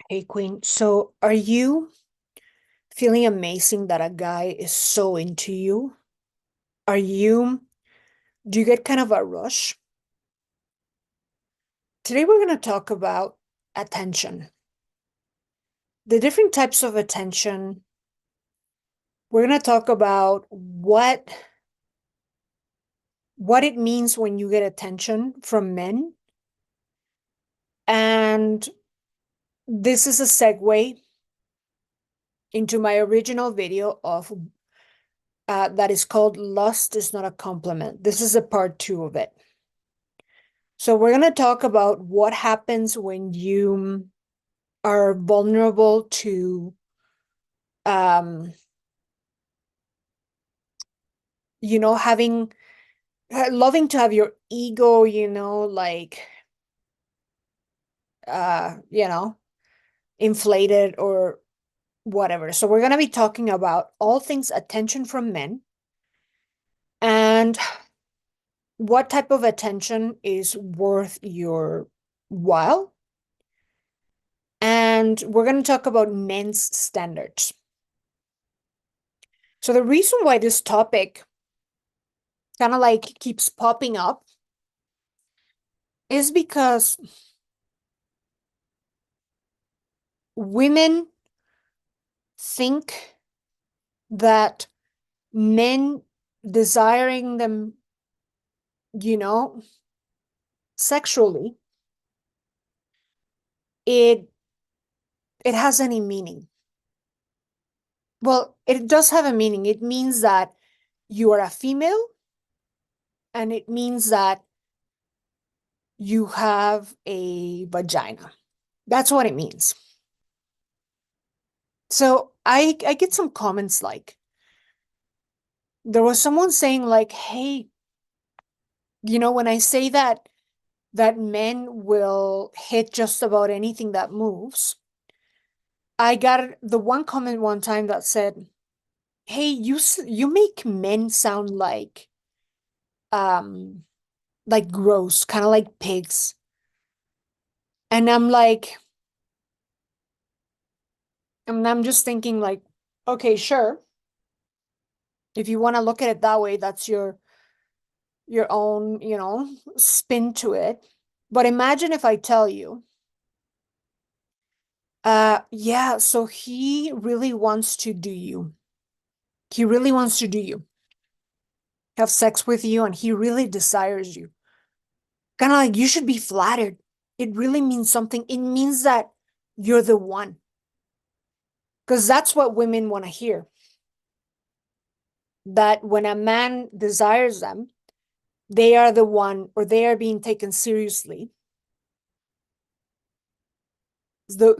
Hey, Queen. So, are you feeling amazing that a guy is so into you? Are you, do you get kind of a rush? Today, we're going to talk about attention, the different types of attention. We're going to talk about what it means when you get attention from men. And this is a segue into my original video of that is called Lust is Not a Compliment. This is a part 2 of it. So we're going to talk about what happens when you are vulnerable to, um, having, loving to have your ego, uh, you know, inflated or whatever. So we're going to be talking about all things attention from men and what type of attention is worth your while. And we're going to talk about men's standards. So the reason why this topic kind of like keeps popping up is because women think that men desiring them, you know, sexually, it it has any meaning. Well, it does have a meaning. It means that you are a female, and it means that you have a vagina. That's what it means. So I get some comments like there was someone saying like, hey, when I say that men will hit just about anything that moves, I got the one comment one time that said, "Hey, you make men sound um like gross, kind of like pigs." And I'm just thinking like, okay, sure. If you want to look at it that way, that's your own, spin to it. But imagine if I tell you, yeah, so he really wants to do you. He really wants to do you, have sex with you, and he really desires you. Kind of like you should be flattered. It really means something. It means that you're the one. Because that's what women want to hear. That when a man desires them, they are the one or they are being taken seriously.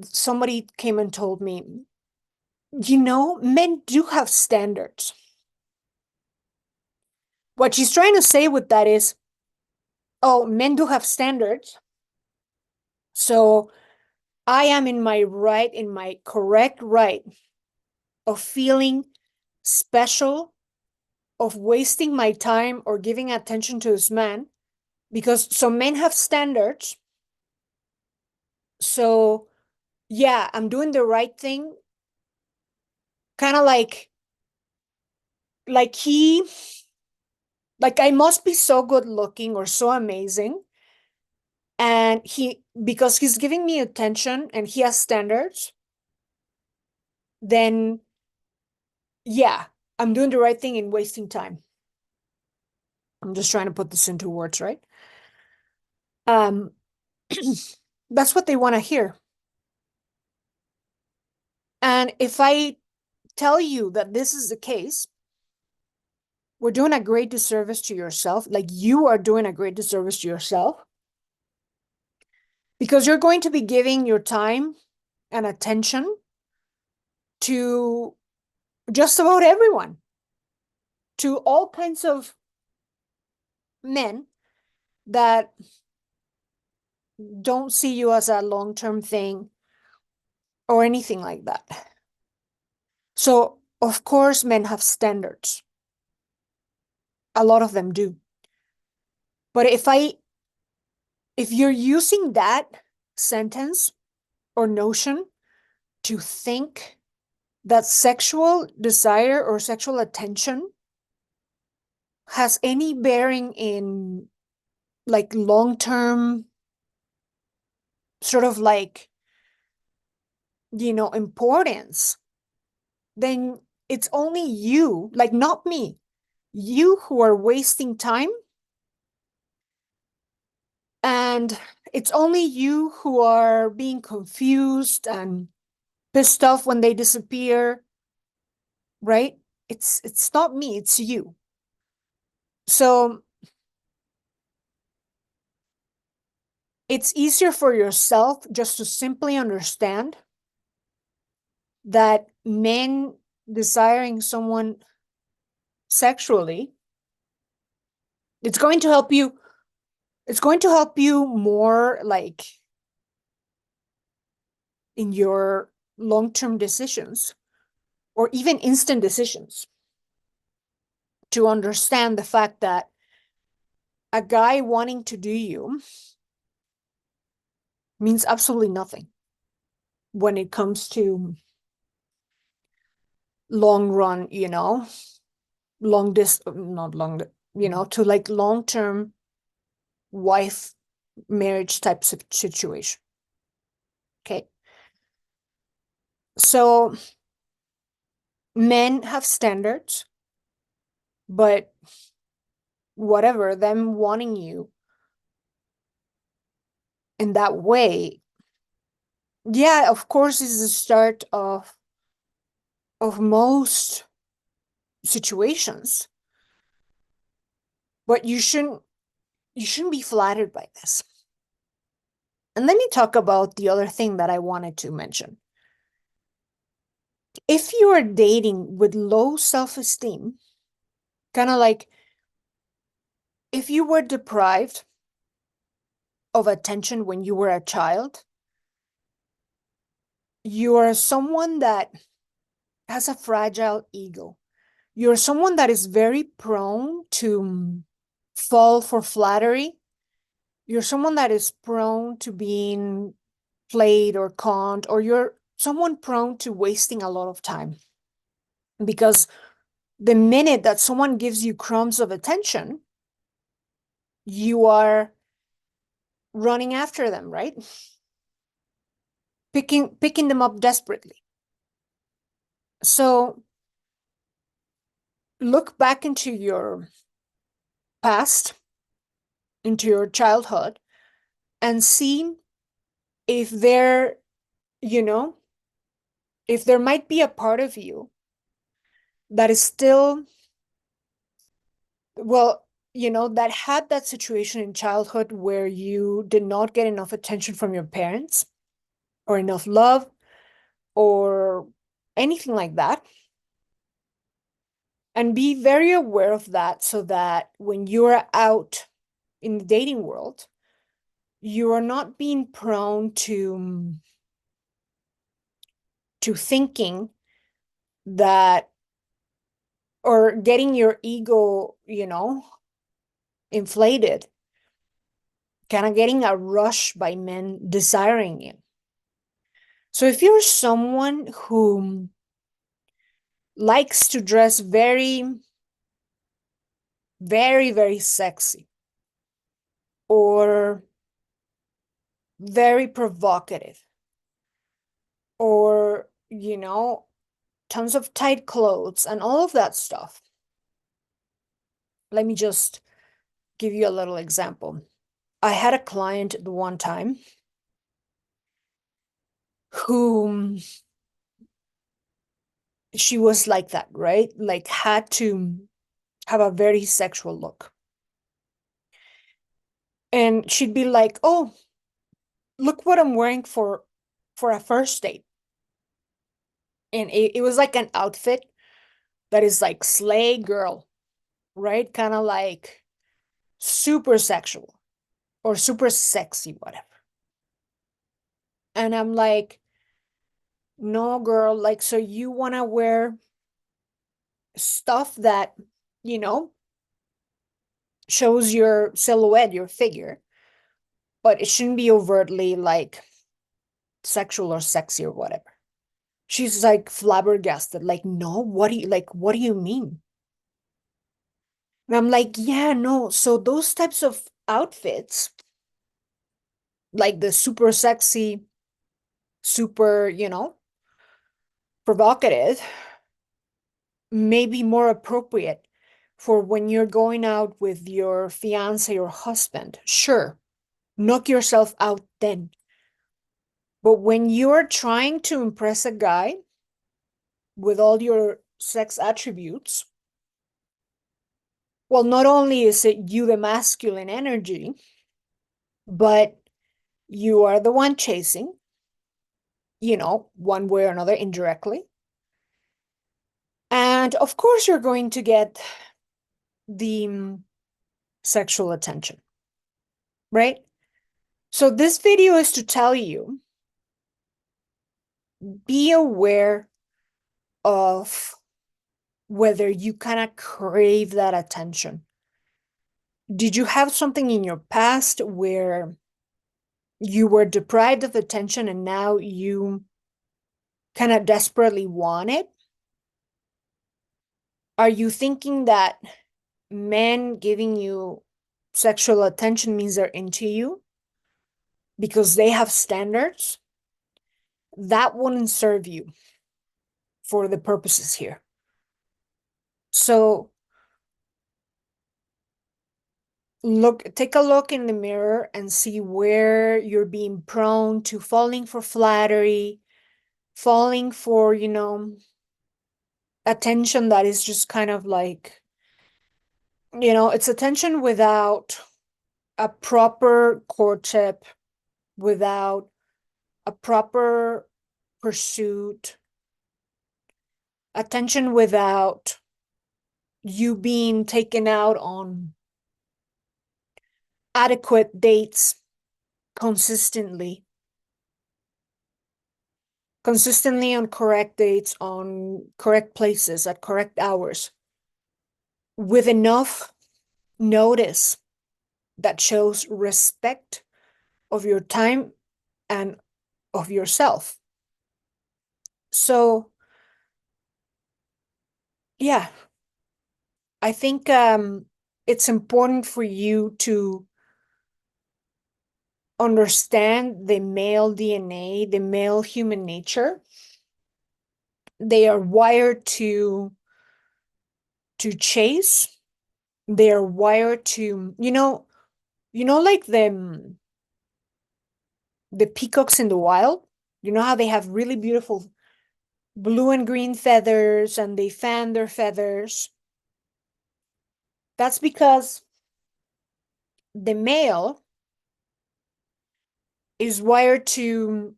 Somebody came and told me, men do have standards. What she's trying to say with that is, oh, men do have standards. So I am in my correct right of feeling special, of wasting my time or giving attention to this man, because so men have standards. So yeah, I'm doing the right thing. Kind of like he, like I must be so good looking or so amazing. And because he's giving me attention and he has standards, then yeah, I'm doing the right thing in wasting time. I'm just trying to put this into words, right? Um, that's what they want to hear. And if I tell you that this is the case, we're doing a great disservice to yourself. Like you are doing a great disservice to yourself because you're going to be giving your time and attention to just about everyone, to all kinds of men that don't see you as a long-term thing or anything like that. So, of course, men have standards. A lot of them do. But if you're using that sentence or notion to think that sexual desire or sexual attention has any bearing in like long-term sort of like, importance, then it's only you, like not me, you who are wasting time. And it's only you who are being confused and pissed off when they disappear, right? It's not me, it's you. So it's easier for yourself just to simply understand that men desiring someone sexually, it's going to help you, more like in your long-term decisions or even instant decisions, to understand the fact that a guy wanting to do you means absolutely nothing when it comes to long run, not long, to like long-term wife marriage type situation. Okay. So men have standards, but whatever, them wanting you in that way, yeah, of course, is the start of most situations. But you shouldn't be flattered by this. And let me talk about the other thing that I wanted to mention. If you are dating with low self-esteem, kind of like if you were deprived of attention when you were a child, you are someone that has a fragile ego. You're someone that is very prone to fall for flattery. You're someone that is prone to being played or conned, or you're someone prone to wasting a lot of time. Because the minute that someone gives you crumbs of attention, you are running after them, right? Picking them up desperately. So look back into your past, into your childhood, and see if there, if there might be a part of you that is still, well, that had that situation in childhood where you did not get enough attention from your parents or enough love or anything like that. And be very aware of that, so that when you're out in the dating world, you are not being prone to thinking that, or getting your ego, inflated, kind of getting a rush by men desiring you. So if you're someone who likes to dress very, very, very sexy, or very provocative, or, tons of tight clothes and all of that stuff. Let me just give you a little example. I had a client the one time who, she was like that, right? Like had to have a very sexual look. And she'd be like, "Oh, look what I'm wearing for a first date." And it was like an outfit that is like slay girl, right? Kind of like super sexual or super sexy, whatever. And I'm like, "No, girl, like, so you want to wear stuff that, you know, shows your silhouette, your figure, but it shouldn't be overtly like sexual or sexy or whatever." She's like flabbergasted, like, no, what do you mean? And I'm like, yeah, no. So those types of outfits, like the super sexy, super, provocative, may be more appropriate for when you're going out with your fiance or husband. Sure, knock yourself out then. But when you're trying to impress a guy with all your sex attributes, well, not only is it you, the masculine energy, but you are the one chasing, one way or another, indirectly. And of course, you're going to get the sexual attention, right? So this video is to tell you, be aware of whether you kind of crave that attention. Did you have something in your past where you were deprived of attention and now you kind of desperately want it? Are you thinking that men giving you sexual attention means they're into you because they have standards? That wouldn't serve you for the purposes here. So take a look in the mirror and see where you're being prone to falling for flattery, falling for, attention that is just kind of like, it's attention without a proper courtship, without a proper pursuit, attention without you being taken out on adequate dates consistently, on correct dates, on correct places, at correct hours, with enough notice that shows respect of your time and of yourself. So, yeah, I think it's important for you to understand the male DNA, the male human nature. They are wired to chase. They are wired to, like the peacocks in the wild. You know how they have really beautiful blue and green feathers and they fan their feathers? That's because the male is wired to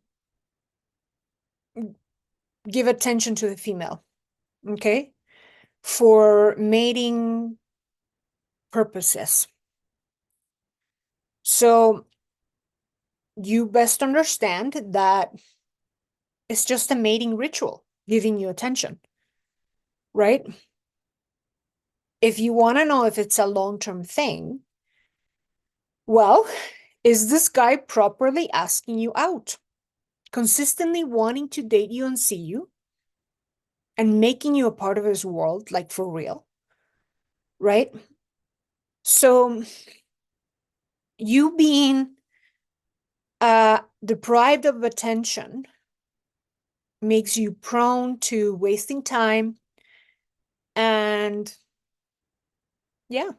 give attention to the female, okay? For mating purposes. So you best understand that it's just a mating ritual, giving you attention, right? If you want to know if it's a long-term thing, well, is this guy properly asking you out? Consistently wanting to date you and see you and making you a part of his world, like for real, right? So you being deprived of attention makes you prone to wasting time. And yeah,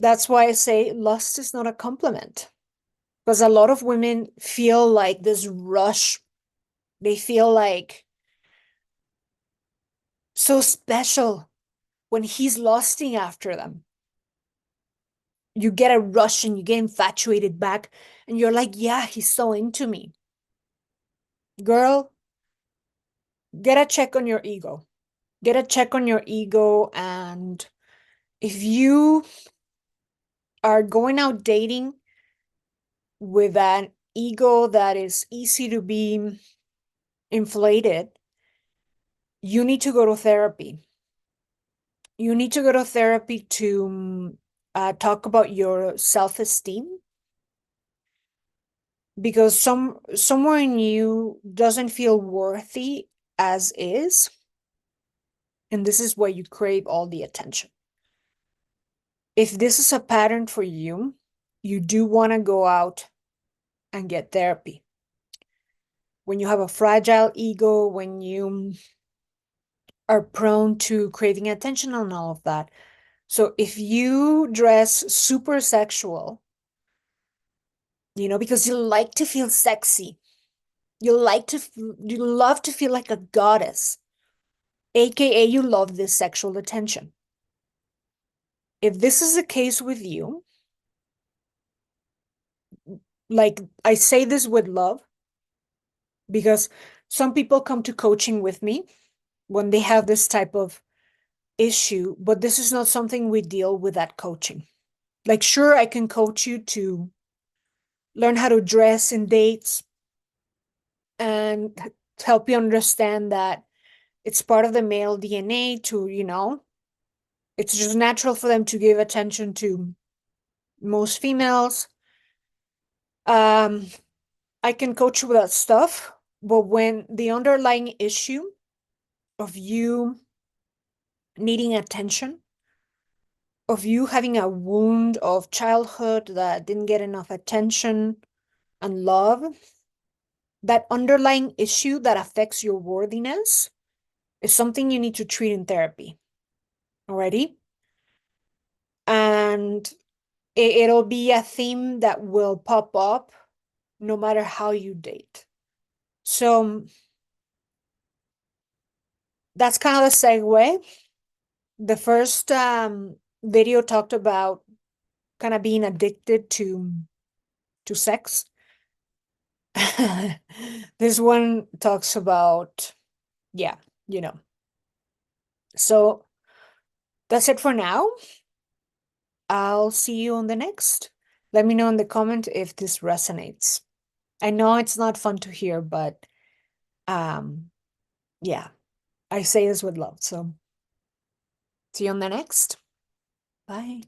that's why I say lust is not a compliment. Because a lot of women feel like this rush. They feel like so special when he's lusting after them. You get a rush and you get infatuated back, and you're like, yeah, he's so into me. Girl, get a check on your ego. Get a check on your ego. And if you are going out dating with an ego that is easy to be inflated, you need to go to therapy. You need to go to therapy to talk about your self-esteem, because somewhere in you doesn't feel worthy as is, and this is why you crave all the attention. If this is a pattern for you, you do want to go out and get therapy. When you have a fragile ego, when you are prone to craving attention and all of that. So if you dress super sexual, because you like to feel sexy, you love to feel like a goddess, aka you love this sexual attention. If this is the case with you, like I say this with love, because some people come to coaching with me when they have this type of issue, but this is not something we deal with at coaching. Like, sure, I can coach you to learn how to dress in dates and help you understand that it's part of the male DNA to, it's just natural for them to give attention to most females. I can coach you with that stuff, but when the underlying issue of you needing attention, of you having a wound of childhood that didn't get enough attention and love, that underlying issue that affects your worthiness is something you need to treat in therapy. Already? And it'll be a theme that will pop up no matter how you date. So that's kind of the segue. The first video talked about kind of being addicted to sex. This one talks about, yeah, So that's it for now. I'll see you on the next. Let me know in the comment if this resonates. I know it's not fun to hear, but yeah, I say this with love. So see you on the next. Bye.